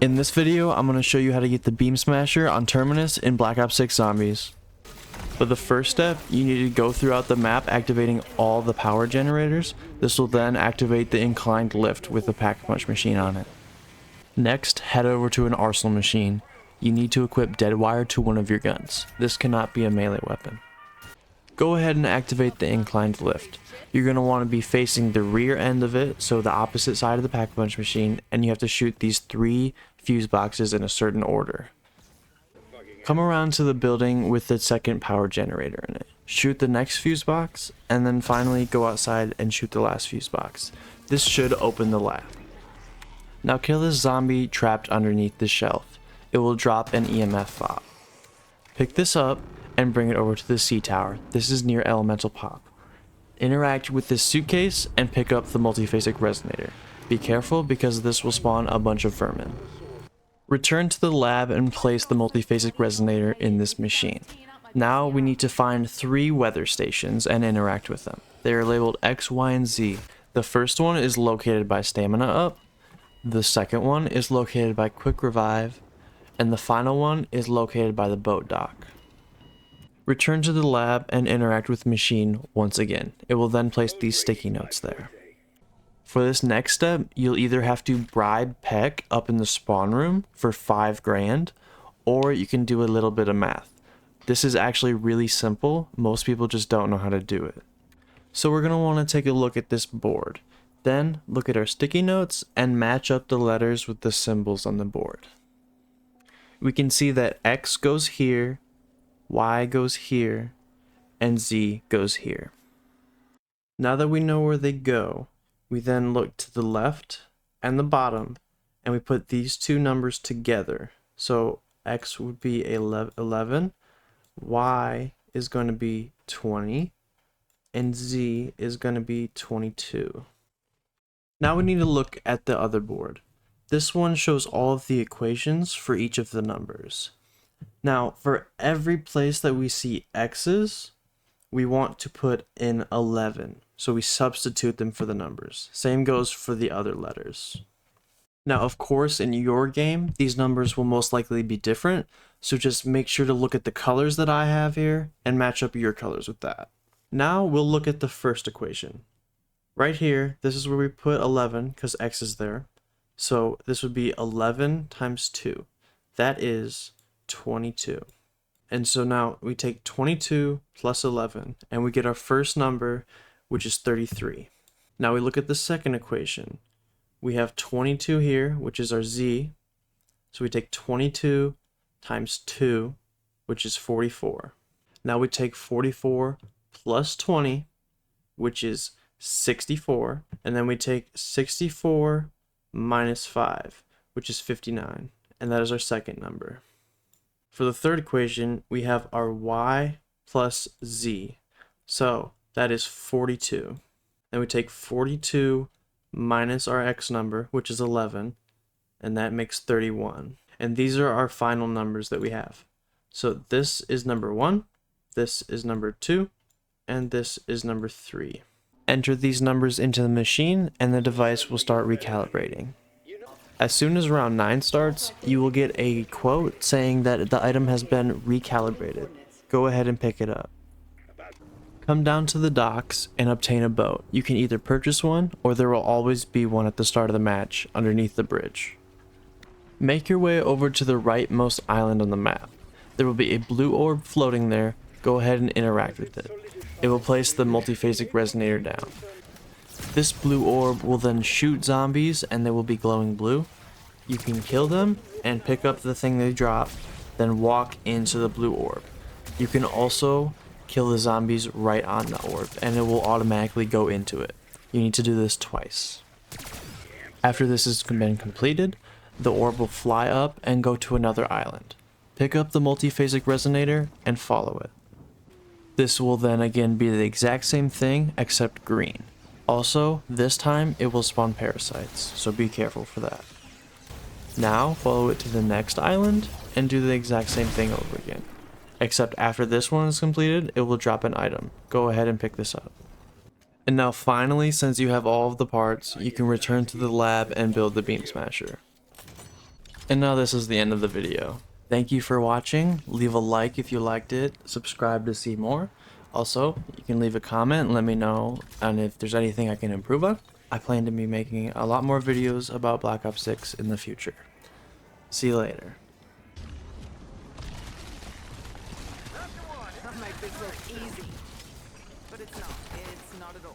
In this video, I'm going to show you how to get the Beam Smasher on Terminus in Black Ops 6 Zombies. For the first step, you need to go throughout the map activating all the power generators. This will then activate the inclined lift with the Pack-a-Punch machine on it. Next, head over to an arsenal machine. You need to equip Deadwire to one of your guns. This cannot be a melee weapon. Go ahead and activate the inclined lift. You're going to want to be facing the rear end of it, so the opposite side of the Pack-a-Punch machine, and you have to shoot these 3 fuse boxes in a certain order. Come around to the building with the second power generator in it. Shoot the next fuse box, and then finally go outside and shoot the last fuse box. This should open the lab. Now kill this zombie trapped underneath the shelf. It will drop an EMF fob. Pick this up and bring it over to the C tower. This is near Elemental Pop. Interact with this suitcase and pick up the multiphasic resonator. Be careful because this will spawn a bunch of vermin. Return to the lab and place the multiphasic resonator in this machine. Now we need to find 3 weather stations and interact with them. They are labeled X, Y, and Z. The first one is located by Stamina Up. The second one is located by Quick Revive. And the final one is located by the boat dock. Return to the lab and interact with the machine once again. It will then place these sticky notes there. For this next step, you'll either have to bribe Peck up in the spawn room for 5 grand, or you can do a little bit of math. This is actually really simple. Most people just don't know how to do it. So we're going to want to take a look at this board. Then look at our sticky notes and match up the letters with the symbols on the board. We can see that X goes here, Y goes here, and Z goes here. Now that we know where they go, we then look to the left and the bottom, and we put these 2 numbers together. So X would be 11, Y is going to be 20, and Z is going to be 22. Now we need to look at the other board. This one shows all of the equations for each of the numbers. Now, for every place that we see X's, we want to put in 11. So we substitute them for the numbers. Same goes for the other letters. Now, of course, in your game, these numbers will most likely be different. So just make sure to look at the colors that I have here and match up your colors with that. Now we'll look at the first equation. Right here, this is where we put 11 because X is there. So this would be 11 times 2. That is 22. And so now we take 22 plus 11 and we get our first number, which is 33. Now we look at the second equation. We have 22 here, which is our Z. So we take 22 times 2, which is 44. Now we take 44 plus 20, which is 64. And then we take 64 minus 5, which is 59. And that is our second number. For the third equation, we have our Y plus Z. So that is 42. Then we take 42 minus our X number, which is 11, and that makes 31. And these are our final numbers that we have. So this is number 1, this is number 2, and this is number 3. Enter these numbers into the machine, and the device will start recalibrating. As soon as round 9 starts, you will get a quote saying that the item has been recalibrated. Go ahead and pick it up. Come down to the docks and obtain a boat. You can either purchase one, or there will always be one at the start of the match underneath the bridge. Make your way over to the rightmost island on the map. There will be a blue orb floating there. Go ahead and interact with it. It will place the multiphasic resonator down. This blue orb will then shoot zombies and they will be glowing blue. You can kill them and pick up the thing they drop, then walk into the blue orb. You can also kill the zombies right on the orb and it will automatically go into it. You need to do this twice. After this has been completed, the orb will fly up and go to another island. Pick up the multiphasic resonator and follow it. This will then again be the exact same thing except green. Also, this time it will spawn parasites, so be careful for that. Now follow it to the next island and do the exact same thing over again. Except after this one is completed, it will drop an item. Go ahead and pick this up. And now finally, since you have all of the parts, you can return to the lab and build the Beam Smasher. And now this is the end of the video. Thank you for watching. Leave a like if you liked it. Subscribe to see more. Also, you can leave a comment and let me know and if there's anything I can improve on. I plan to be making a lot more videos about Black Ops 6 in the future. See you later. Make this look easy, but it's not. It's not at all.